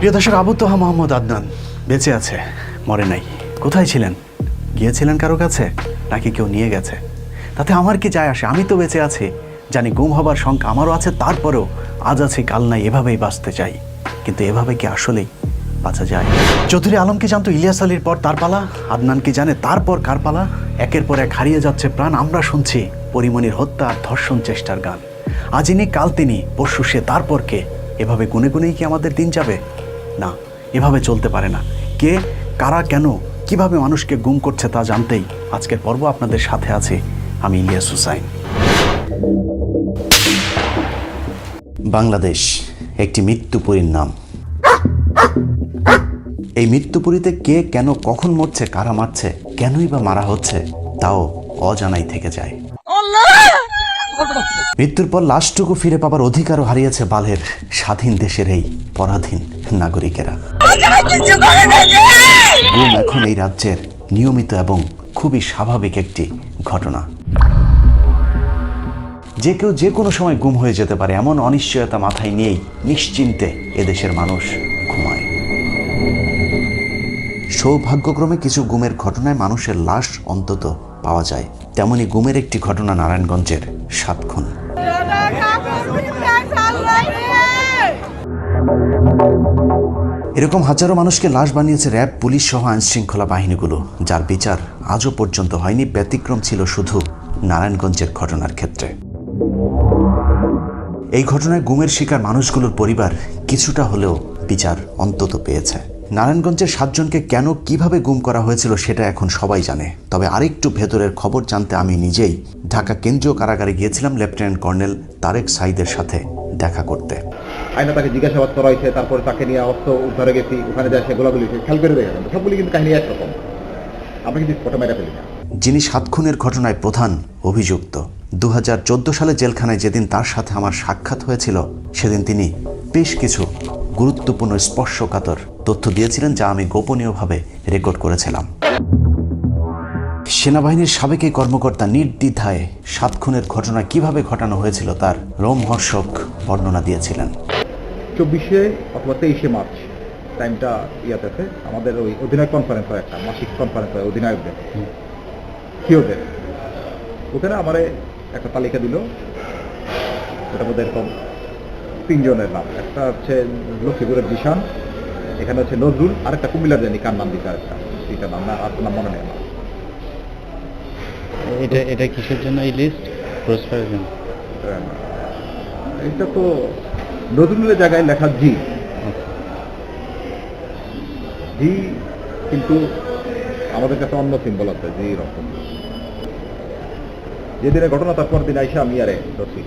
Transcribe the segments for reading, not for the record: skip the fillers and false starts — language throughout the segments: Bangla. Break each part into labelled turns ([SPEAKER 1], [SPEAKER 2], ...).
[SPEAKER 1] প্রিয় দর্শক, আবু তোহা মোহাম্মদ আদনান বেঁচে আছে, মরে নাই। কোথায় ছিলেন? গিয়েছিলেন কারো কাছে, নাকি কেউ নিয়ে গেছে? তাতে আমার কি যায় আসে? আমি তো বেঁচে আছি, জানি গুম হবার শঙ্কা আমারও আছে, তারপরেও আজ আছি কাল নাই, এভাবেই বাঁচতে চাই। কিন্তু এভাবে কি আসলেই বাঁচা যায়? চৌধুরী আলম কি জানতো ইলিয়াস আলীর পর তার পালা? আদনান কি জানে তারপর কার পালা? একের পর এক হারিয়ে যাচ্ছে প্রাণ। আমরা শুনছি পরিমণির হত্যা আর ধর্ষণ চেষ্টার গান। আজ ইনি, কাল তিনি, পরশু সে, তারপর কে? এভাবে গুনে গুনেই কি আমাদের দিন যাবে? না, এভাবে চলতে পারে না। কে, কারা, কেন, কিভাবে মানুষকে গুম করছে তা জানতেই আজকের পর্ব আপনাদের সাথে আছি আমি, ইলিয়াস হুসাইন। বাংলাদেশ একটি মৃত্যুপুরীর নাম। এই মৃত্যুপুরীতে কে, কেন, কখন মরছে, কারা মারছে, কেনই বা মারা হচ্ছে, তাও অজানাই থেকে যায়। মৃত্যুর পর লাশটুকু ফিরে পাবার অধিকারও হারিয়েছে বালের স্বাধীন দেশের এই পরাধীন নাগরিকেরা। গুম এখন এই রাজ্যের নিয়মিত এবং খুবই স্বাভাবিক একটি ঘটনা। যে কেউ যে কোনো সময় গুম হয়ে যেতে পারে, এমন অনিশ্চয়তা মাথায় নিয়েই নিশ্চিন্তে এদেশের মানুষ ঘুমায়। সৌভাগ্যক্রমে কিছু গুমের ঘটনায় মানুষের লাশ অন্তত পাওয়া যায়। তেমনি গুমের একটি ঘটনা নারায়ণগঞ্জের 7 খুন। এরকম হাজারো মানুষকে লাশ বানিয়েছে র্যাব, পুলিশ সহ আইনশৃঙ্খলা বাহিনীগুলো, যার বিচার আজও পর্যন্ত হয়নি। ব্যতিক্রম ছিল শুধু নারায়ণগঞ্জের ঘটনার ক্ষেত্রে। এই ঘটনায় গুমের শিকার মানুষগুলোর পরিবার কিছুটা হলেও বিচার অন্তত পেয়েছে। নারায়ণগঞ্জের 7 জনকে কেন, কিভাবে গুম করা হয়েছিল সেটা এখন সবাই জানে। তবে আরেকটু ভেতরের খবর জানতে আমি নিজেই ঢাকা কেন্দ্রীয় কারাগারে গিয়েছিলাম লেফটেন্যান্ট কর্নেল তারেক সাঈদের সাথে দেখা করতে।
[SPEAKER 2] আইনা তাকে জিজ্ঞাসাবাদ করা হয়েছে, তারপরে তাকে নিয়ে অস্ত্র উদ্ধারে গেছি, ওখানে যায় সেগুলোগুলি খেয়াল করে দেখেন, সবগুলি কিন্তু কাহিনী একরকম। আপনি কিন্তু ফটো মেরে ফেলি না।
[SPEAKER 1] যিনি 7 খুনের ঘটনায় প্রধান অভিযুক্ত, 2014 সালে জেলখানায় যেদিন তার সাথে আমার সাক্ষাৎ হয়েছিল, সেদিন তিনি বেশ কিছু গুরুত্বপূর্ণ স্পর্শকাতর তথ্য দিয়েছিলেন, যা আমি গোপনীয়ভাবে রেকর্ড করেছিলাম। সেনাবাহিনীর সাবেক এই কর্মকর্তা নির্দ্বিধায় 7 খুনের ঘটনা কিভাবে ঘটানো হয়েছিল তার রোমহর্ষক বর্ণনা দিয়েছিলেন।
[SPEAKER 2] 24 অথবা 23 মার্চ টাইমটা ইয়াতে আমাদের ওই অধিনায়ক কনফারেন্স হয়, একটা মাসিক কনফারেন্স হয় অধিনায়কদের, সিওদের। ওখানে আমার একটা তালিকা দিল, ওটার মধ্যে এরকম 3 জনের নাম। একটা হচ্ছে লক্ষ্মীপুরের জিশান, এখানে হচ্ছে নজরুল, আরেকটা কুমিল্লার জানি কার নাম দিতে, আরেকটা সেইটার নাম না, আর নাম মনে নেই আমার।
[SPEAKER 3] এটা কিসের জন্য এই লিস্ট? পুরস্কারের জন্য?
[SPEAKER 2] এটা তো নজরুলের জায়গায় লেখা জি, কিন্তু আমাদের কাছে অন্য সিম্বল আছে জি রকম। যেদিনের ঘটনা তারপর দিন আইসা আমি আরে দোষী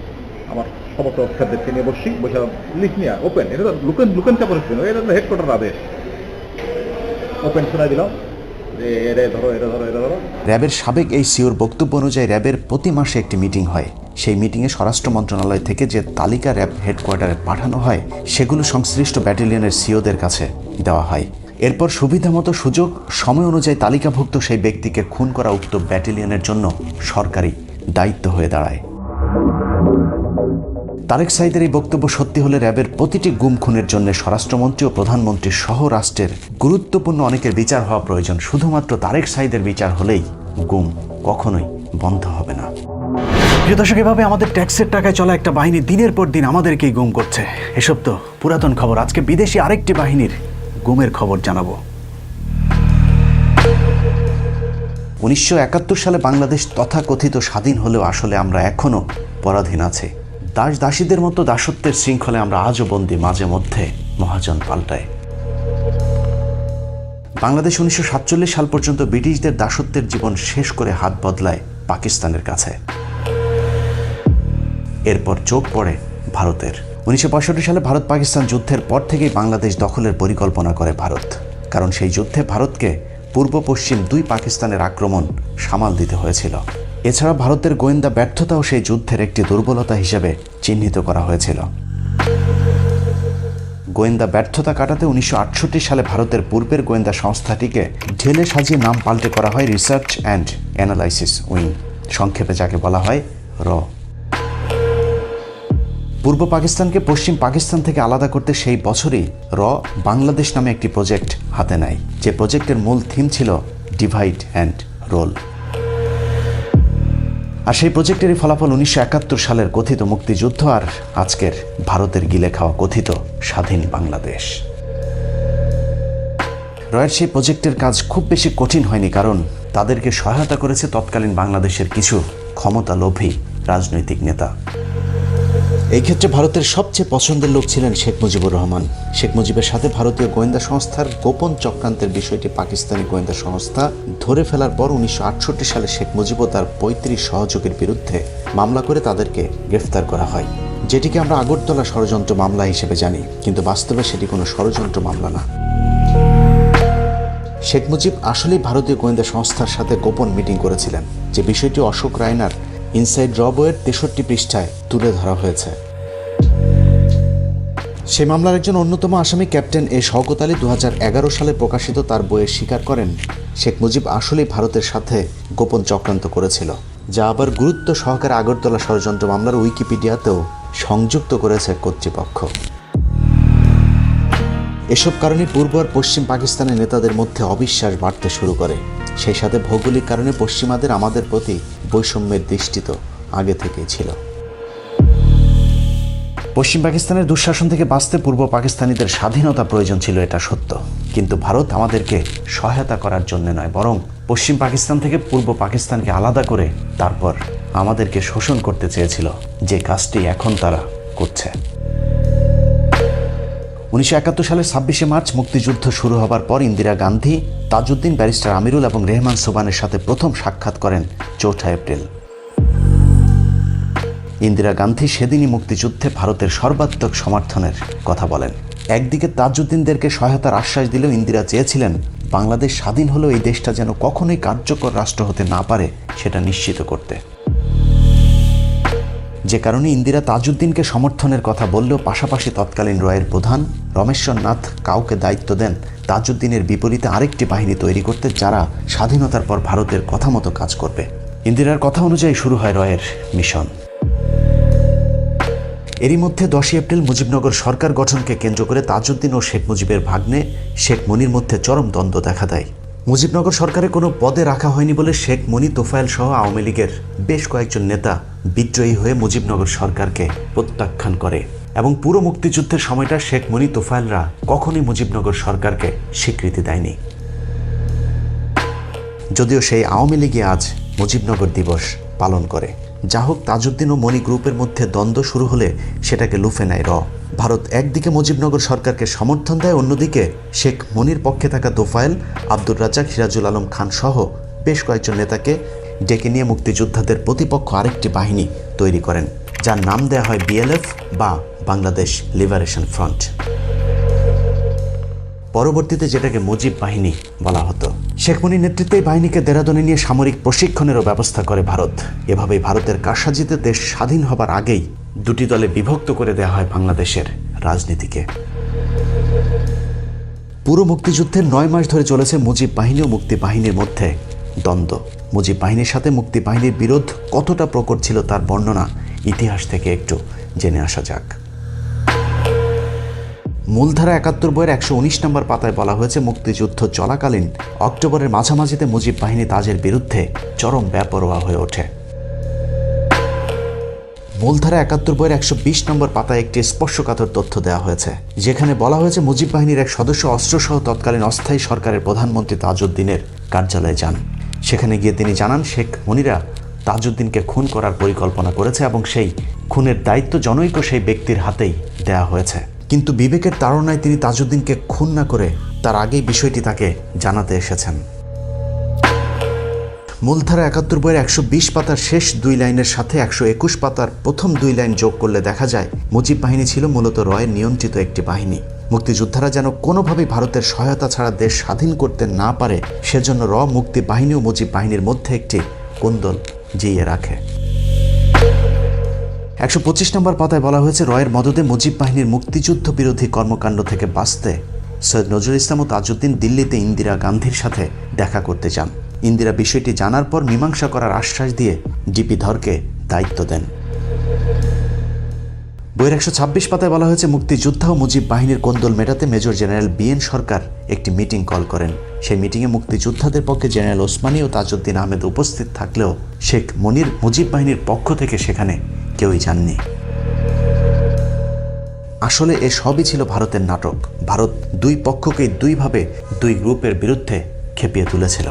[SPEAKER 2] আমার সমস্ত অফিসারদেরকে নিয়ে বসি, বসে লিস্ট নিয়ে ওপেন, এটা তো লুকেন চাপের, এটা তো হেডকোয়ার্টার আদেশ, ওপেন শোনাই দিলাম।
[SPEAKER 1] র্যাবের সাবেক এই সিওর বক্তব্য অনুযায়ী র্যাবের প্রতি মাসে একটি মিটিং হয়। সেই মিটিংয়ে স্বরাষ্ট্র মন্ত্রণালয় থেকে যে তালিকা র্যাব হেডকোয়ার্টারে পাঠানো হয়, সেগুলো সংশ্লিষ্ট ব্যাটালিয়নের সিওদের কাছে দেওয়া হয়। এরপর সুবিধামতো সুযোগ সময় অনুযায়ী তালিকাভুক্ত সেই ব্যক্তিকে খুন করা উক্ত ব্যাটালিয়নের জন্য সরকারি দায়িত্ব হয়ে দাঁড়ায়। তারেক সাঈদের এই বক্তব্য সত্যি হলে র্যাবের প্রতিটি গুম খুনের জন্য স্বরাষ্ট্রমন্ত্রী ও প্রধানমন্ত্রী সহ রাষ্ট্রের গুরুত্বপূর্ণ অনেকের বিচার হওয়া প্রয়োজন। শুধুমাত্র তারেক সাঈদের বিচার হলেই গুম কখনোই বন্ধ হবে না। প্রিয় দর্শক, এভাবে আমাদের ট্যাক্সের টাকায় চলা একটা বাহিনী দিনের পর দিন আমাদেরকেই গুম করছে। এসব তো পুরাতন খবর। আজকে বিদেশি আরেকটি বাহিনীর গুমের খবর জানাবো। 1971 সালে বাংলাদেশ তথাকথিত স্বাধীন হলেও আসলে আমরা এখনো পরাধীন আছি। দাস দাসীদের মতো দাসত্বের শৃঙ্খলে আমরা আজও বন্দী, মাঝে মধ্যে মহাজন পাল্টায়। বাংলাদেশ 1947 সাল পর্যন্ত ব্রিটিশদের দাসত্বের জীবন শেষ করে হাত বদলায় পাকিস্তানের কাছে। এরপর চোখ পড়ে ভারতের। 1965 সালে ভারত পাকিস্তান যুদ্ধের পর থেকেই বাংলাদেশ দখলের পরিকল্পনা করে ভারত, কারণ সেই যুদ্ধে ভারতকে পূর্ব পশ্চিম 2 পাকিস্তানের আক্রমণ সামাল দিতে হয়েছিল। এছাড়া ভারতের গোয়েন্দা ব্যর্থতাও সেই যুদ্ধের একটি দুর্বলতা হিসেবে চিহ্নিত করা হয়েছিল। গোয়েন্দা ব্যর্থতা কাটাতে 1968 সালে ভারতের পূর্বের গোয়েন্দা সংস্থাটিকে ঢেলে সাজিয়ে নাম পাল্টে করা হয় রিসার্চ অ্যান্ড অ্যানালাইসিস উইং, সংক্ষেপে যাকে বলা হয় র। পূর্ব পাকিস্তানকে পশ্চিম পাকিস্তান থেকে আলাদা করতে সেই বছরই বাংলাদেশ নামে একটি প্রজেক্ট হাতে নেয়, যে প্রজেক্টের মূল থিম ছিল ডিভাইড অ্যান্ড রোল। আর সেই প্রজেক্টেরই ফলাফল 1971 সালের কথিত মুক্তিযুদ্ধ আর আজকের ভারতের গিলে খাওয়া কথিত স্বাধীন বাংলাদেশ। রয়ের সেই প্রজেক্টের কাজ খুব বেশি কঠিন হয়নি, কারণ তাদেরকে সহায়তা করেছে তৎকালীন বাংলাদেশের কিছু ক্ষমতালোভী রাজনৈতিক নেতা। এই ক্ষেত্রে ভারতের সবচেয়ে পছন্দের লোক ছিলেন শেখ মুজিবুর রহমান। শেখ মুজিবের সাথে ভারতীয় গোয়েন্দা সংস্থার গোপন চক্রান্তের বিষয়টি পাকিস্তানি গোয়েন্দা সংস্থা ধরে ফেলার পর 1968 সালে শেখ মুজিব ও তার 35 সহযোগীর বিরুদ্ধে মামলা করে তাদেরকে গ্রেফতার করা হয়, যেটিকে আমরা আগরতলা ষড়যন্ত্র মামলা হিসেবে জানি, কিন্তু বাস্তবে সেটি কোনো ষড়যন্ত্র মামলা না। শেখ মুজিব আসলেই ভারতীয় গোয়েন্দা সংস্থার সাথে গোপন মিটিং করেছিলেন, যে বিষয়টি অশোক রায়নার ইনসাইড র বইয়ের 63 পৃষ্ঠায় তুলে ধরা হয়েছে। সেই মামলার একজন অন্যতম আসামি ক্যাপ্টেন এ শওকত আলী 2011 সালে প্রকাশিত তার বইয়ে স্বীকার করেন শেখ মুজিব আসলেই ভারতের সাথে গোপন চক্রান্ত করেছিল, যা আবার গুরুত্ব সহকারে আগরতলা ষড়যন্ত্র মামলার উইকিপিডিয়াতেও সংযুক্ত করেছে কর্তৃপক্ষ। এসব কারণে পূর্ব আর পশ্চিম পাকিস্তানের নেতাদের মধ্যে অবিশ্বাস বাড়তে শুরু করে। সেই সাথে ভৌগোলিক কারণে পশ্চিমাদের আমাদের প্রতি বৈষম্যের দৃষ্টি তো আগে থেকেই ছিল। পশ্চিম পাকিস্তানের দুঃশাসন থেকে বাঁচতে পূর্ব পাকিস্তানিদের স্বাধীনতা প্রয়োজন ছিল, এটা সত্য, কিন্তু ভারত আমাদেরকে সহায়তা করার জন্য নয়, বরং পশ্চিম পাকিস্তান থেকে পূর্ব পাকিস্তানকে আলাদা করে তারপর আমাদেরকে শোষণ করতে চেয়েছিল, যে কাজটি এখন তারা করছে। 1971 সালের 26শে মার্চ মুক্তিযুদ্ধ শুরু হবার পর ইন্দিরা গান্ধী, তাজউদ্দিন, ব্যারিস্টার আমিরুল এবং রেহমান সোবানের সাথে প্রথম সাক্ষাৎ করেন 4 এপ্রিল। ইন্দিরা গান্ধী সেদিনই মুক্তিযুদ্ধে ভারতের সর্বাত্মক সমর্থনের কথা বলেন। একদিকে তাজউদ্দিনদেরকে সহায়তার আশ্বাস দিলেও ইন্দিরা চেয়েছিলেন বাংলাদেশ স্বাধীন হলেও এই দেশটা যেন কখনোই কার্যকর রাষ্ট্র হতে না পারে সেটা নিশ্চিত করতে। যে কারণে ইন্দিরা তাজউদ্দিনকে সমর্থনের কথা বললেও পাশাপাশি তৎকালীন রয়ের প্রধান রমেশ্বর নাথ কাউকে দায়িত্ব দেন তাজউদ্দিনের বিপরীতে আরেকটি বাহিনী তৈরি করতে, যারা স্বাধীনতার পর ভারতের কথা মতো কাজ করবে। ইন্দিরার কথা অনুযায়ী শুরু হয় রয়ের মিশন। এরই মধ্যে 10 এপ্রিল মুজিবনগর সরকার গঠনকে কেন্দ্র করে তাজউদ্দিন ও শেখ মুজিবের ভাগ্নে শেখ মনির মধ্যে চরম দ্বন্দ্ব দেখা দেয়। মুজিবনগর সরকারে কোনো পদে রাখা হয়নি বলে শেখ মনি, তোফায়েল সহ আওয়ামী লীগের বেশ কয়েকজন নেতা বিদ্রোহী হয়ে মুজিবনগর সরকারকে প্রত্যাখ্যান করে, এবং পুরো মুক্তিযুদ্ধের সময়টা শেখ মনি, তোফায়েলরা কখনোই মুজিবনগর সরকারকে স্বীকৃতি দেয়নি। যদিও সেই আওয়ামী লীগই আজ মুজিবনগর দিবস পালন করে। যা হোক, তাজউদ্দিন ও মনি গ্রুপের মধ্যে দ্বন্দ্ব শুরু হলে সেটাকে লুফে নেয় ভারত। একদিকে মুজিবনগর সরকারকে সমর্থন দেয়, অন্যদিকে শেখ মনির পক্ষে থাকা তোফায়েল, আব্দুর রাজ্জাক, সিরাজুল আলম খান সহ বেশ কয়েকজন নেতাকে ডেকে নিয়ে মুক্তিযোদ্ধাদের প্রতিপক্ষ আরেকটি বাহিনী তৈরি করেন, যার নাম দেয়া হয় BLF বা বাংলাদেশ লিবারেশন ফ্রন্ট। পরবর্তীতে যেটাকে মুজিব বাহিনী বলা হতো। শেখ মুনির নেতৃত্বে এই বাহিনীকে দেরাদুনে নিয়ে সামরিক প্রশিক্ষণেরও ব্যবস্থা করে ভারত। এভাবেই ভারতের কারসাজিতে দেশ স্বাধীন হবার আগেই দুটি দলে বিভক্ত করে দেওয়া হয় বাংলাদেশের রাজনীতিকে। পুরো মুক্তিযুদ্ধের 9 মাস ধরে চলেছে মুজিব বাহিনী ও মুক্তি বাহিনীর মধ্যে দ্বন্দ্ব। মুজিব বাহিনীর সাথে মুক্তি বাহিনীর বিরোধ কতটা প্রকট ছিল তার বর্ণনা ইতিহাস থেকে একটু জেনে আসা যাক। মূলধারা 71 বইয়ের 119 নম্বর পাতায় বলা হয়েছে, মুক্তিযুদ্ধ চলাকালীন অক্টোবরের মাঝামাঝিতে মুজিব বাহিনী তাজের বিরুদ্ধে চরম বেপরোয়া হয়ে ওঠে। মূলধারা 71 বইয়ের 120 নম্বর পাতায় একটি স্পর্শকাতর তথ্য দেওয়া হয়েছে, যেখানে বলা হয়েছে মুজিব বাহিনীর এক সদস্য অস্ত্রসহ তৎকালীন অস্থায়ী সরকারের প্রধানমন্ত্রী তাজউদ্দিনের কার্যালয়ে যান। সেখানে গিয়ে তিনি জানান শেখ মনিরা তাজউদ্দিনকে খুন করার পরিকল্পনা করেছে এবং সেই খুনের দায়িত্ব জনৈক সেই ব্যক্তির হাতেই দেয়া হয়েছে। কিন্তু বিবেকের তাড়নায় তিনি তাজউদ্দিনকে খুন না করে তার আগেই বিষয়টি তাকে জানাতে এসেছেন। মূলধারা 71 বইয়ের 120 পাতার শেষ 2 লাইনের সাথে 121 পাতার প্রথম 2 লাইন যোগ করলে দেখা যায় মুজিব বাহিনী ছিল মূলত রয়ের নিয়ন্ত্রিত একটি বাহিনী। মুক্তিযোদ্ধারা যেন কোনোভাবেই ভারতের সহায়তা ছাড়া দেশ স্বাধীন করতে না পারে, সেজন্য মুক্তি বাহিনী ও মুজিব বাহিনীর মধ্যে একটি কোন্দল জিয়ে রাখে। 125 নম্বর পাতায় বলা হয়েছে, রয়ের মদদে মুজিব বাহিনীর মুক্তিযুদ্ধ বিরোধী কর্মকাণ্ড থেকে বাঁচতে সৈয়দ নজরুল ইসলাম ও তাজউদ্দিন দিল্লিতে ইন্দিরা গান্ধীর সাথে দেখা করতে যান। ইন্দিরা বিষয়টি জানার পর মীমাংসা করার আশ্বাস দিয়ে ডিপি ধরকে দায়িত্ব দেন। বইয়ের 126 পাতায় বলা হয়েছে, মুক্তিযোদ্ধা ও মুজিব বাহিনীর কোন্দল মেটাতে মেজর জেনারেল বিএন সরকার একটি মিটিং কল করেন। সেই মিটিংয়ে মুক্তিযোদ্ধাদের পক্ষে জেনারেল ওসমানী ও তাজউদ্দিন আহমেদ উপস্থিত থাকলেও শেখ মুনির মুজিব বাহিনীর পক্ষ থেকে সেখানে কেউই যাননি। আসলে এ সবই ছিল ভারতের নাটক। ভারত দুই পক্ষকেই দুইভাবে দুই গ্রুপের বিরুদ্ধে খেপিয়ে তুলেছিল।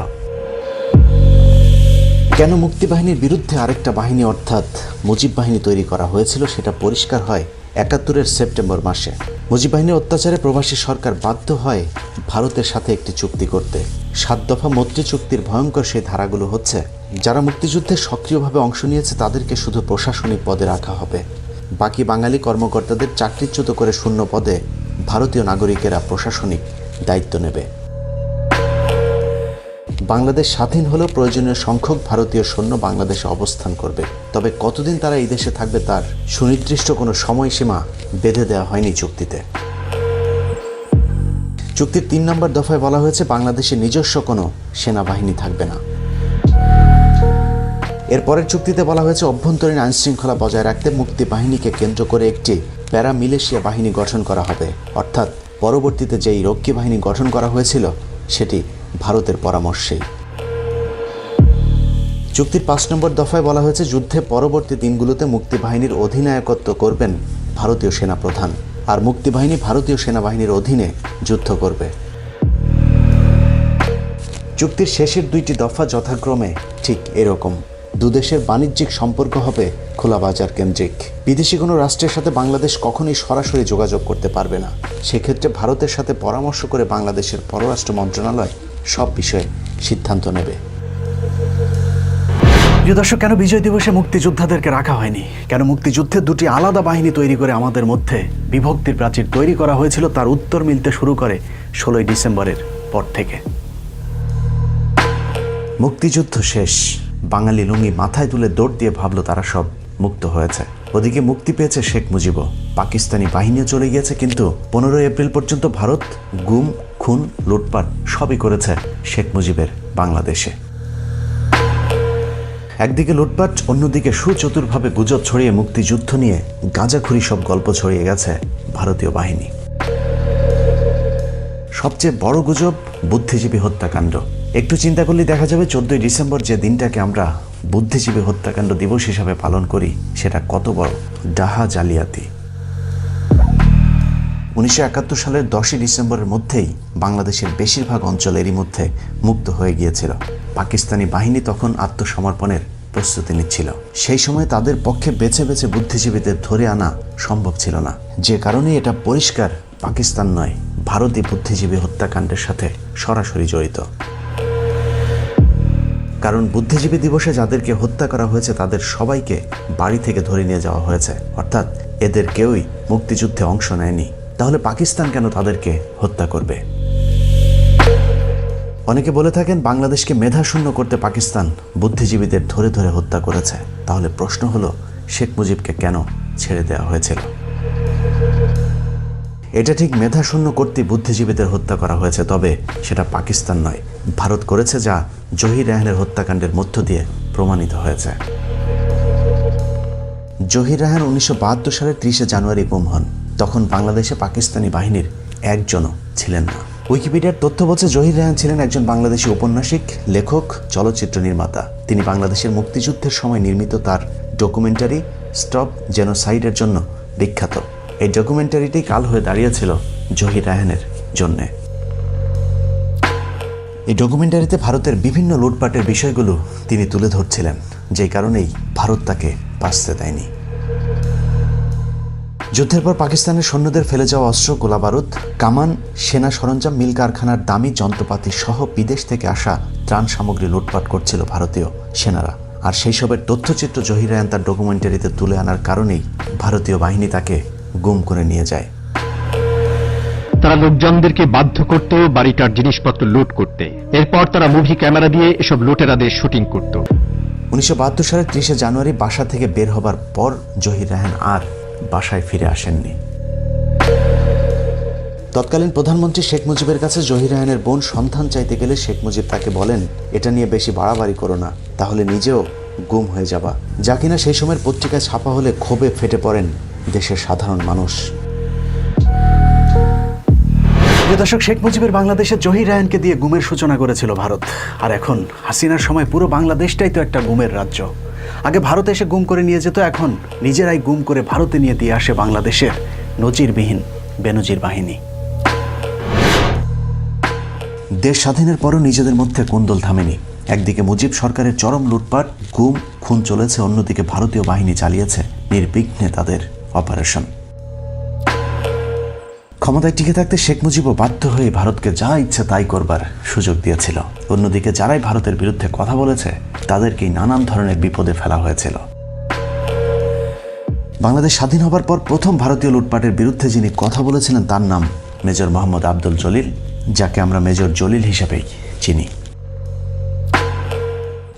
[SPEAKER 1] কেন মুক্তিবাহিনীর বিরুদ্ধে আরেকটা বাহিনী অর্থাৎ মুজিব বাহিনী তৈরি করা হয়েছিল সেটা পরিষ্কার হয় 71-এর সেপ্টেম্বর মাসে। মুজিব বাহিনীর অত্যাচারে প্রবাসী সরকার বাধ্য হয় ভারতের সাথে একটি চুক্তি করতে। 7 দফা মৈত্রী চুক্তির ভয়ঙ্কর সেই ধারাগুলো হচ্ছে, যারা মুক্তিযুদ্ধে সক্রিয়ভাবে অংশ নিয়েছে তাদেরকে শুধু প্রশাসনিক পদে রাখা হবে, বাকি বাঙালি কর্মকর্তাদের চাকরিচ্যুত করে শূন্য পদে ভারতীয় নাগরিকেরা প্রশাসনিক দায়িত্ব নেবে। বাংলাদেশ স্বাধীন হলেও প্রয়োজনীয় সংখ্যক ভারতীয় সৈন্য বাংলাদেশে অবস্থান করবে, তবে কতদিন তারা এই দেশে থাকবে তার সুনির্দিষ্ট কোনো সময়সীমা বেঁধে দেওয়া হয়নি চুক্তিতে। চুক্তির 3 নম্বর দফায় বলা হয়েছে, বাংলাদেশে নিজস্ব কোনো সেনাবাহিনী থাকবে না। এরপরের চুক্তিতে বলা হয়েছে, অভ্যন্তরীণ আইনশৃঙ্খলা বজায় রাখতে মুক্তি বাহিনীকে কেন্দ্র করে একটি প্যারামিলিশিয়া বাহিনী গঠন করা হবে, অর্থাৎ পরবর্তীতে যেই রক্ষী বাহিনী গঠন করা হয়েছিল সেটি ভারতের পরামর্শেই। চুক্তির 5 নম্বর দফায় বলা হয়েছে, যুদ্ধে পরবর্তী দিনগুলোতে মুক্তি বাহিনীর অধিনায়কত্ব করবেন ভারতীয় সেনাপ্রধান, আর মুক্তিবাহিনী ভারতীয় সেনাবাহিনীর অধীনে যুদ্ধ করবে। চুক্তির শেষের 2টি দফা যথাক্রমে ঠিক এরকম। দুদেশের বাণিজ্যিক সম্পর্ক হবে খোলা বাজার কেন্দ্রিক। বিদেশি কোনো রাষ্ট্রের সাথে বাংলাদেশ কখনোই সরাসরি যোগাযোগ করতে পারবে না। সেক্ষেত্রে ভারতের সাথে পরামর্শ করে বাংলাদেশের পররাষ্ট্র মন্ত্রণালয় সব বিষয়ে সিদ্ধান্ত নেবে। প্রিয় দর্শক, কেন বিজয় দিবসে মুক্তিযোদ্ধাদেরকে রাখা হয়নি? কেন মুক্তিযুদ্ধে 2টি আলাদা বাহিনী তৈরি করে আমাদের মধ্যে বিভক্তির প্রাচীর তৈরি করা হয়েছিল, তার উত্তর মিলতে শুরু করে 16ই ডিসেম্বরের পর থেকে। মুক্তিযুদ্ধ শেষ, বাঙালি লুঙ্গি মাথায় তুলে দৌড় দিয়ে ভাবলো তারা সব মুক্ত হয়েছে। ওদিকে মুক্তি পেয়েছে শেখ মুজিবও, পাকিস্তানি বাহিনীও চলে গিয়েছে, কিন্তু 15 এপ্রিল পর্যন্ত ভারত গুম, খুন, লুটপাট সবই করেছে শেখ মুজিবের বাংলাদেশে। একদিকে লুটপাট, অন্যদিকে সুচতুরভাবে গুজব ছড়িয়ে মুক্তিযুদ্ধ নিয়ে গাঁজাখুরি সব গল্প ছড়িয়ে গেছে ভারতীয় বাহিনী। সবচেয়ে বড় গুজব বুদ্ধিজীবী হত্যাকাণ্ড। একটু চিন্তা করলে দেখা যাবে 14ই ডিসেম্বর যে দিনটাকে আমরা বুদ্ধিজীবী হত্যাকাণ্ড দিবস হিসাবে পালন করি সেটা কত বড় ডাহা জালিয়াতি। 1971 সালের 10ই ডিসেম্বরের মধ্যেই বাংলাদেশের বেশিরভাগ অঞ্চল এরই মধ্যে মুক্ত হয়ে গিয়েছিল। পাকিস্তানি বাহিনী তখন আত্মসমর্পণের প্রস্তুতি নিচ্ছিল। সেই সময় তাদের পক্ষে বেছে বেছে বুদ্ধিজীবীদের ধরে আনা সম্ভব ছিল না, যে কারণে এটা পরিষ্কার পাকিস্তান নয়, ভারতই বুদ্ধিজীবী হত্যাকাণ্ডের সাথে সরাসরি জড়িত। কারণ বুদ্ধিজীবী দিবসে যাদেরকে হত্যা করা হয়েছে তাদের সবাইকে বাড়ি থেকে ধরে নিয়ে যাওয়া হয়েছে, অর্থাৎ এদের কেউই মুক্তিযুদ্ধে অংশ নেয়নি। তাহলে পাকিস্তান কেন তাদেরকে হত্যা করবে? অনেকে বলে থাকেন বাংলাদেশকে মেধাশূন্য করতে পাকিস্তান বুদ্ধিজীবীদের ধরে ধরে হত্যা করেছে। তাহলে প্রশ্ন হলো, শেখ মুজিবকে কেন ছেড়ে দেওয়া হয়েছিল? এটা ঠিক মেধাশূন্য করতে বুদ্ধিজীবীদের হত্যা করা হয়েছে, তবে সেটা পাকিস্তান নয়, ভারত করেছে, যা জহির রায়হানের হত্যাকাণ্ডের মধ্য দিয়ে প্রমাণিত হয়েছে। জহির রায়হান 1972 সালের 30 জানুয়ারি গুম হন। তখন বাংলাদেশে পাকিস্তানি বাহিনীর একজনও ছিলেন না। উইকিপিডিয়ার তথ্য বলছে জহির রায়হান ছিলেন একজন বাংলাদেশি ঔপন্যাসিক, লেখক, চলচ্চিত্র নির্মাতা। তিনি বাংলাদেশের মুক্তিযুদ্ধের সময় নির্মিত তার ডকুমেন্টারি স্টপ জেনোসাইডের জন্য বিখ্যাত। এই ডকুমেন্টারিটি কাল হয়ে দাঁড়িয়েছিল জহির রায়হানের জন্যে। এই ডকুমেন্টারিতে ভারতের বিভিন্ন লুটপাটের বিষয়গুলো তিনি তুলে ধরছিলেন, যে কারণেই ভারত তাকে বাঁচতে দেয়নি। যুদ্ধের পর পাকিস্তানের সৈন্যদের ফেলে যাওয়া অস্ত্র, গোলাবারুদ, কামান, সেনা সরঞ্জাম, মিল কারখানার দামি যন্ত্রপাতি সহ বিদেশ থেকে আসা ত্রাণ সামগ্রী লুটপাট করছিল ভারতীয় সেনারা। আর সেই সবের তথ্যচিত্র জহির রায়হান তার ডকুমেন্টারিতে তুলে আনার কারণেই ভারতীয় বাহিনী তাকে গুম করে নিয়ে যায়।
[SPEAKER 4] তারা লোকজনদেরকে বাধ্য করত বাড়িটার জিনিসপত্র লুট করতে। এরপর তারা মুভি ক্যামেরা দিয়ে এসব লুটেরাদের শুটিং করত।
[SPEAKER 1] 1972 সালের 30 জানুয়ারি বাসা থেকে বের হবার পর জহির রায়হান আর বাসায় ফিরে আসেননি। তৎকালীন প্রধানমন্ত্রী শেখ মুজিবের কাছে জহির রায়হানের বোন সন্ধান চাইতে গেলে শেখ মুজিব তাকে বলেন, এটা নিয়ে বেশি বাড়াবাড়ি করো না, তাহলে নিজেও গুম হয়ে যাবা। যা কিনা সেই সময়ের পত্রিকায় ছাপা হলে ক্ষোভে ফেটে পড়েন দেশের সাধারণ মানুষ। প্রিয় দর্শক, শেখ মুজিবের বাংলাদেশে জহির রায়হানকে দিয়ে গুমের সূচনা করেছিল ভারত, আর এখন হাসিনার সময় পুরো বাংলাদেশটাই তো একটা গুমের রাজ্য। আগে ভারত এসে গুম করে নিয়ে যেত, এখন নিজেরাই গুম করে ভারতে নিয়ে দিয়ে আসে বাংলাদেশের নজিরবিহীন বেনজির বাহিনী। দেশ স্বাধীনের পরও নিজেদের মধ্যে কোন্দল থামেনি। একদিকে মুজিব সরকারের চরম লুটপাট, গুম, খুন চলেছে, অন্যদিকে ভারতীয় বাহিনী চালিয়েছে নির্বিঘ্নে তাদের অপারেশন। ক্ষমতায় টিকে থাকতে শেখ মুজিবও বাধ্য হয়ে ভারতকে যা ইচ্ছে তাই করবার সুযোগ দিয়েছিল। অন্যদিকে যারাই ভারতের বিরুদ্ধে কথা বলেছে তাদেরকেই নানান ধরনের বিপদে ফেলা হয়েছিল। বাংলাদেশ স্বাধীন হবার পর প্রথম ভারতীয় লুটপাটের বিরুদ্ধে যিনি কথা বলেছিলেন তার নাম মেজর মোহাম্মদ আব্দুল জলিল, যাকে আমরা মেজর জলিল হিসেবেই চিনি।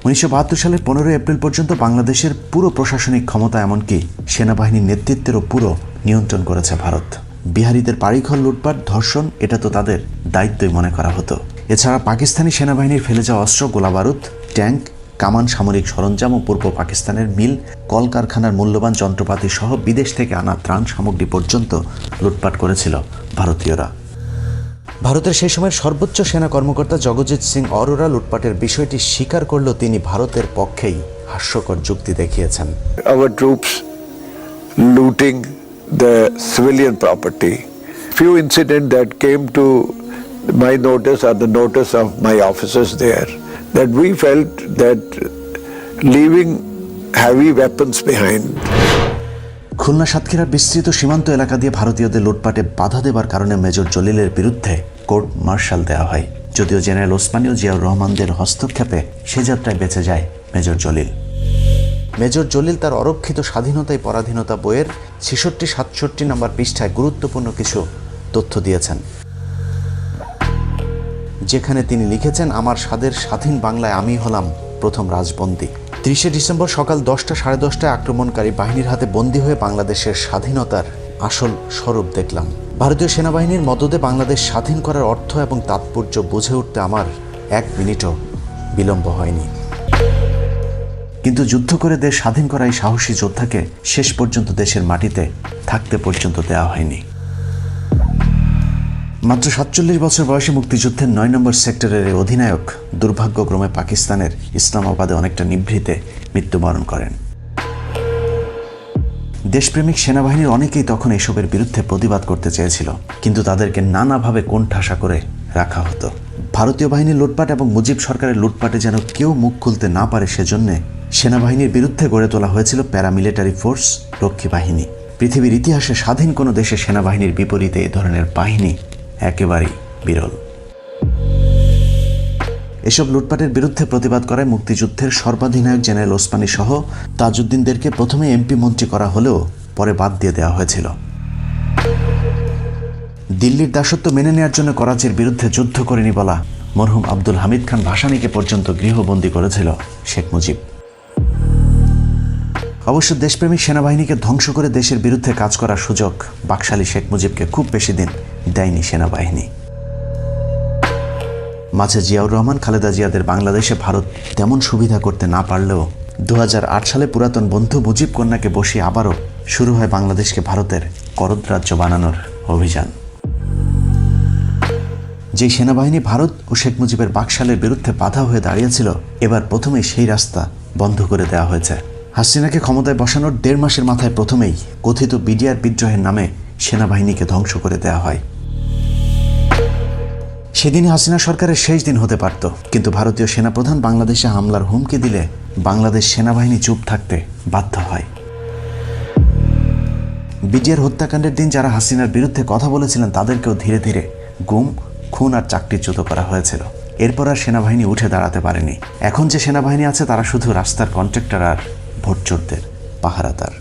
[SPEAKER 1] 1972 সালের 15 এপ্রিল পর্যন্ত বাংলাদেশের পুরো প্রশাসনিক ক্ষমতা, এমনকি সেনাবাহিনীর নেতৃত্বেরও পুরো নিয়ন্ত্রণ করেছে ভারত। বিহারিদের বাড়িঘর লুটপাট, ধর্ষণ, এটা তো তাদের দায়িত্বই মনে করা হতো। এছাড়া পাকিস্তানি সেনাবাহিনীর ফেলে যাওয়া অস্ত্র, গোলাবারুদ, ট্যাঙ্ক, কামান, সামরিক সরঞ্জাম ও পূর্ব পাকিস্তানের মিল, কলকারখানার মূল্যবান যন্ত্রপাতি সহ বিদেশ থেকে আনা ত্রাণ সামগ্রী পর্যন্ত লুটপাট করেছিল ভারতীয়রা। ভারতের সেই সময়ের সর্বোচ্চ সেনা কর্মকর্তা জগজিৎ সিং অরোরা লুটপাটের বিষয়টি স্বীকার করলেও তিনি ভারতের পক্ষেই হাস্যকর যুক্তি দেখিয়েছেন।
[SPEAKER 5] Our troops looting the civilian property. Few incidents that came to my notice or the notice of my officers there, that we felt that leaving heavy weapons behind.
[SPEAKER 1] Khulna সাতক্ষীরার বিস্তৃত সীমান্ত এলাকা দিয়ে ভারতীয়দের লুটপাটে বাধা দেবার কারণে মেজর জলিলের বিরুদ্ধে কোর্ট মার্শাল দেওয়া হয়। যদিও জেনারেল ওসমানী ও জিয়াউর রহমানদের হস্তক্ষেপে সে যাত্রায় বেঁচে যায় মেজর জলিল। মেজর জলিল তার অরক্ষিত স্বাধীনতায় পরাধীনতা বইয়ের 66-67 নম্বর পৃষ্ঠায় গুরুত্বপূর্ণ কিছু তথ্য দিয়েছেন, যেখানে তিনি লিখেছেন, আমার স্বাদের স্বাধীন বাংলায় আমি হলাম প্রথম রাজবন্দী। 30 ডিসেম্বর সকাল 10টা 10:30টায় আক্রমণকারী বাহিনীর হাতে বন্দী হয়ে বাংলাদেশের স্বাধীনতার আসল স্বরূপ দেখলাম। ভারতীয় সেনাবাহিনীর মদদে বাংলাদেশ স্বাধীন করার অর্থ এবং তাৎপর্য বুঝে উঠতে আমার 1 মিনিটও বিলম্ব হয়নি। কিন্তু যুদ্ধ করে দেশ স্বাধীন করা এই সাহসী যোদ্ধাকে শেষ পর্যন্ত দেশের মাটিতে থাকতে পর্যন্ত দেওয়া হয়নি। মাত্র 47 বছর বয়সে মুক্তিযুদ্ধের 9 নম্বর সেক্টরের এই অধিনায়ক দুর্ভাগ্যক্রমে পাকিস্তানের ইসলামাবাদে অনেকটা নিভৃতে মৃত্যুবরণ করেন। দেশপ্রেমিক সেনাবাহিনীর অনেকেই তখন এসবের বিরুদ্ধে প্রতিবাদ করতে চেয়েছিল, কিন্তু তাদেরকে নানাভাবে কোণঠাসা করে রাখা হতো। ভারতীয় বাহিনীর লুটপাট এবং মুজিব সরকারের লুটপাটে যেন কেউ মুখ খুলতে না পারে সেজন্য সেনাবাহিনীর বিরুদ্ধে গড়ে তোলা হয়েছিল প্যারামিলিটারি ফোর্স, রক্ষী বাহিনী। পৃথিবীর ইতিহাসে স্বাধীন কোনো দেশে সেনাবাহিনীর বিপরীতে এই ধরনের বাহিনী একেবারেই বিরল। এসব লুটপাটের বিরুদ্ধে প্রতিবাদ করায় মুক্তিযুদ্ধের সর্বাধিনায়ক জেনারেল ওসমানী সহ তাজউদ্দিনদেরকে প্রথমে এমপি মন্ত্রী করা হলেও পরে বাদ দিয়ে দেওয়া হয়েছিল। দিল্লির দাসত্ব মেনে নেওয়ার জন্য করাচির বিরুদ্ধে যুদ্ধ করেনি বলা মরহুম আব্দুল হামিদ খান ভাসানীকে পর্যন্ত গৃহবন্দী করেছিল শেখ মুজিব। অবশ্য দেশপ্রেমিক সেনাবাহিনীকে ধ্বংস করে দেশের বিরুদ্ধে কাজ করার সুযোগ বাকশালী শেখ মুজিবকে খুব বেশি দিন দেয়নি সেনাবাহিনী। মাঝে জিয়াউর রহমান, খালেদা জিয়াদের বাংলাদেশে ভারত তেমন সুবিধা করতে না পারলেও 2008 সালে পুরাতন বন্ধু মুজিব কন্যাকে বসিয়ে আবারও শুরু হয় বাংলাদেশকে ভারতের করদ রাজ্য বানানোর অভিযান। যে সেনাবাহিনী ভারত ও শেখ মুজিবের বাকশালের বিরুদ্ধে বাধা হয়ে দাঁড়িয়েছিল, এবার প্রথমেই সেই রাস্তা বন্ধ করে দেওয়া হয়েছে। হাসিনাকে ক্ষমতায় বসানোর 1.5 মাসের মাথায় প্রথমেই কথিত বিডিআর বিদ্রোহের নামে সেনাবাহিনীকে ধ্বংস করে দেওয়া হয়। সেদিনই হাসিনা সরকারের শেষ দিন হতে পারত, কিন্তু ভারতীয় সেনাপ্রধান বাংলাদেশে হামলার হুমকি দিলে বাংলাদেশ সেনাবাহিনী চুপ থাকতে বাধ্য হয়। বিডিআর হত্যাকাণ্ডের দিন যারা হাসিনার বিরুদ্ধে কথা বলেছিলেন তাদেরকেও ধীরে ধীরে গুম, খুন আর চাকরিচ্যুত করা হয়েছিল। এরপর আর সেনাবাহিনী উঠে দাঁড়াতে পারেনি। এখন যে সেনাবাহিনী আছে তারা শুধু রাস্তার কন্ট্রাক্টর আর ভোটচোরদের পাহারাদার।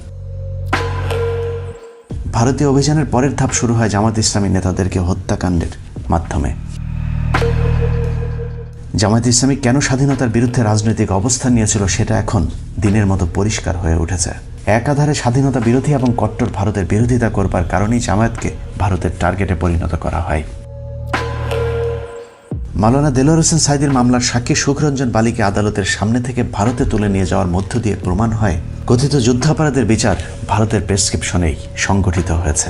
[SPEAKER 1] ভারতীয় অভিযানের পরের ধাপ শুরু হয় জামাত ইসলামী নেতাদেরকে হত্যাকাণ্ডের মাধ্যমে। জামায়াত ইসলামী কেন স্বাধীনতার বিরুদ্ধে রাজনৈতিক অবস্থান নিয়েছিল সেটা এখন দিনের মতো পরিষ্কার হয়ে উঠেছে। একাধারে স্বাধীনতা বিরোধী এবং কট্টর ভারতের বিরোধিতা করবার কারণেই জামায়াতকে ভারতের টার্গেটে পরিণত করা হয়। মাওলানা দেলোয়ার হোসেন সাঈদীর মামলার সাক্ষী সুখরঞ্জন বালিকে আদালতের সামনে থেকে ভারতে তুলে নিয়ে যাওয়ার মধ্য দিয়ে প্রমাণ হয় কথিত যুদ্ধাপরাধের বিচার ভারতের প্রেসক্রিপশনেই সংগঠিত হয়েছে।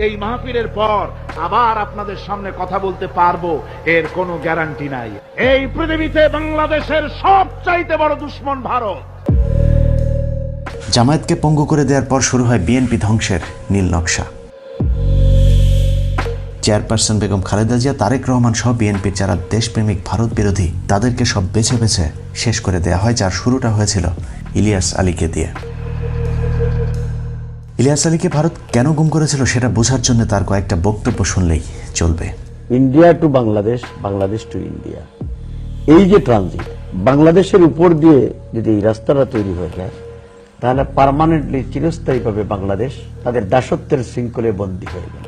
[SPEAKER 6] এই মাহফিলের পর আবার আপনাদের সামনে কথা বলতে পারবো এর কোনো গ্যারান্টি নাই। এই পৃথিবীতে বাংলাদেশের সবচাইতে বড় দুশমন ভারত।
[SPEAKER 1] জামায়াতকে পঙ্গু করে দেওয়ার পর শুরু হয় বিএনপি ধ্বংসের নীল নকশা। চেয়ারপারসন বেগম খালেদা জিয়া, তারেক রহমান সহ বিএনপির যারা দেশপ্রেমিক ভারত বিরোধী তাদেরকে সব বেছে বেছে শেষ করে দেওয়া হয়, যার শুরুটা হয়েছিল ইলিয়াস আলীকে দিয়ে। ইলিয়াস আলীকে ভারত কেন গুম করেছিল সেটা বোঝার জন্য তার কয়েকটা বক্তব্য শুনলেই চলবে।
[SPEAKER 7] India to Bangladesh, Bangladesh to India, এই যে ট্রানজিট, বাংলাদেশের উপর দিয়ে যদি এই রাস্তাটা তৈরি হয়ে যায় তাহলে পার্মানেন্টলি চিরস্থায়ীভাবে বাংলাদেশ তাদের দাসত্বের শৃঙ্খলে বন্দী হয়ে গেল।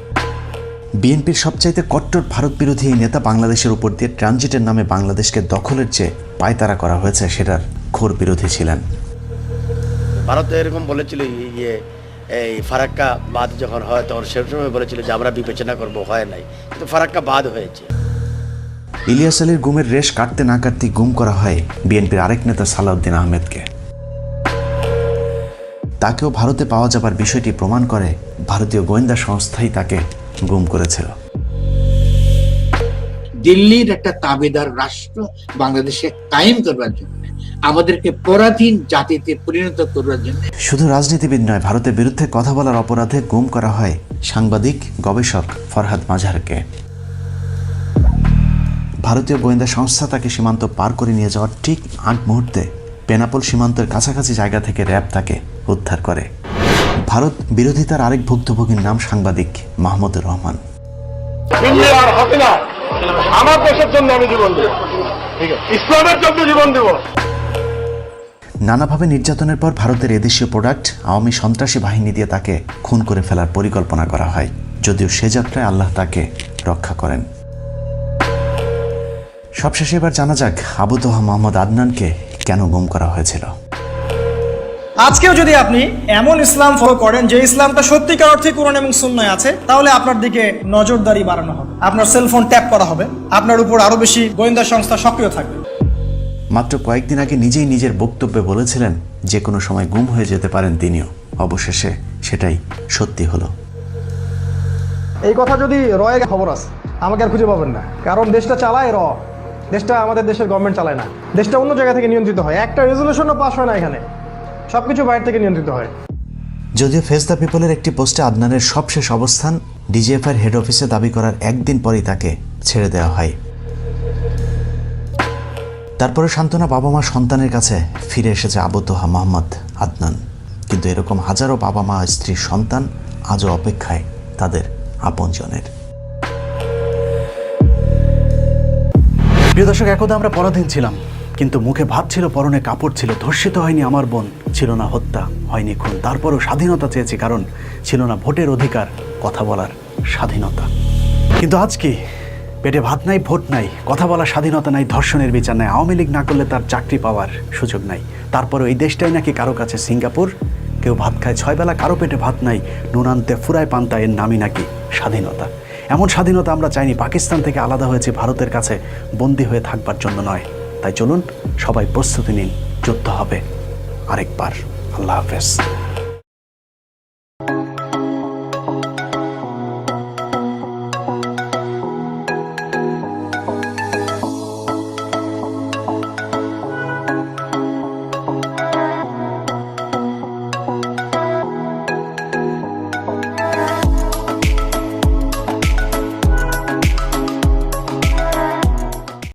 [SPEAKER 1] বিএনপির সবচাইতে কট্টর ভারত বিরোধী এই নেতা বাংলাদেশের উপর দিয়ে ট্রানজিটের নামে বাংলাদেশকে দখলের যে পায়তারা করা হয়েছে সেটার ঘোর বিরোধী ছিলেন।
[SPEAKER 8] ভারত এরকম বলেছিল যে এই ফারাক্কা বাদ যখন হয় তখন সে সময় বলেছিল যে আমরা বিবেচনা করব, হয় নাই, কিন্তু ফারাক্কা বাদ হয়েছে।
[SPEAKER 1] ইলিয়াস আলীর গুমের রেশ কাটতে না কাটতেই গুম করা হয় বিএনপির আরেক নেতা সালাউদ্দিন আহমেদকে। তাকেও ভারতে পাওয়া যাবার বিষয়টি প্রমাণ করে ভারতীয় গোয়েন্দা সংস্থাই তাকে গুম করেছিল।
[SPEAKER 9] দিল্লির একটা তাবেদার রাষ্ট্র বাংলাদেশে কায়েম করবার জন্য, আমাদেরকে পরাধীন জাতিতে পরিণত করবার জন্য।
[SPEAKER 1] শুধু রাজনীতিবিদ নয়, ভারতের বিরুদ্ধে কথা বলার অপরাধে গুম করা হয় সাংবাদিক গবেষক ফরহাদ মাঝহারকে। ভারতীয় গোয়েন্দা সংস্থা তাকে সীমান্ত পার করে নিয়ে যাওয়ার ঠিক আগ মুহূর্তে বেনাপোল সীমান্তের কাছাকাছি জায়গা থেকে র্যাব তাকে উদ্ধার করে। ভারত বিরোধিতার আরেক ভুক্তভোগীর নাম সাংবাদিক মাহমুদুর রহমান।
[SPEAKER 6] আমার দেশের জন্য আমি জীবন দেব, ইসলামের জন্য জীবন দেব।
[SPEAKER 1] নানাভাবে নির্যাতনের পর ভারতের এদেশীয় প্রোডাক্ট আওয়ামী সন্ত্রাসী বাহিনী দিয়ে তাকে খুন করে ফেলার পরিকল্পনা করা হয়, যদিও সে যাত্রায় আল্লাহ তাকে রক্ষা করেন। সবশেষে এবার জানা যাক আবু তোহা মোহাম্মদ আদনানকে কেন গুম করা হয়েছিল।
[SPEAKER 10] আজকেও যদি আপনি এমন ইসলাম ফলো করেন যে ইসলামটা সত্যিকার অর্থে কোরআন এবং সুন্নায় আছে, তাহলে আপনার দিকে নজরদারি বাড়ানো হবে, আপনার সেলফোন ট্যাপ করা হবে, আপনার উপর আরো বেশি গোয়েন্দা সংস্থা সক্রিয় থাকবে।
[SPEAKER 1] মাত্র কয়েকদিন আগে নিজেই নিজের বক্তব্যে বলেছিলেন যে কোনো সময় গুম হয়ে যেতে পারেন তিনিও। অবশেষে সেটাই সত্যি হলো।
[SPEAKER 10] এই কথা যদি রয়ে খবর আছে আমাকে আর খুঁজে পাবেন না, কারণ দেশটা চালায় দেশটা আমাদের দেশের গভর্নমেন্ট চালায় না, দেশটা অন্য জায়গা থেকে নিয়ন্ত্রিত হয়। একটা রেজলিউশনও পাস হয় না, এখানে সবকিছু বাইরে থেকে নিয়ন্ত্রিত হয়।
[SPEAKER 1] যদিও ফেস দ্য পিপলের একটি পোস্টে আদনানের সবশেষ অবস্থান ডিজিএফআই হেড অফিসে দাবি করার একদিন পরেই তাকে ছেড়ে দেওয়া হয়। তারপরে সান্ত্বনা বাবা মা সন্তানের কাছে ফিরে এসেছে আবু তোহা মোহাম্মদ আদনান। কিন্তু এরকম হাজারো বাবা মা স্ত্রী সন্তান আজও অপেক্ষায় তাদের আপনজনের। প্রিয় দর্শক, একদা আমরা পরাধীন ছিলাম, কিন্তু মুখে ভাত ছিল, পরনে কাপড় ছিল, ধর্ষিত হয়নি আমার বোন, ছিল না হত্যা, হয়নি খুন। তারপরও স্বাধীনতা চেয়েছি, কারণ ছিল না ভোটের অধিকার, কথা বলার স্বাধীনতা। কিন্তু আজ কি? পেটে ভাত নাই, ভোট নাই, কথা বলার স্বাধীনতা নাই, ধর্ষণের বিচার নাই, আওয়ামী লীগ না করলে তার চাকরি পাওয়ার সুযোগ নাই। তারপরও এই দেশটাই নাকি কারো কাছে সিঙ্গাপুর। কেউ ভাত খায় 6 বেলা, কারো পেটে ভাত নাই, নুন আনতে ফুরায় পান্তা, এর নামই নাকি স্বাধীনতা। এমন স্বাধীনতা আমরা চাইনি। পাকিস্তান থেকে আলাদা হয়েছে ভারতের কাছে বন্দী হয়ে থাকবার জন্য নয়। তাই চলুন সবাই প্রস্তুতি নিন, যুদ্ধ হবে আরেকবার। আল্লাহ হাফেজ।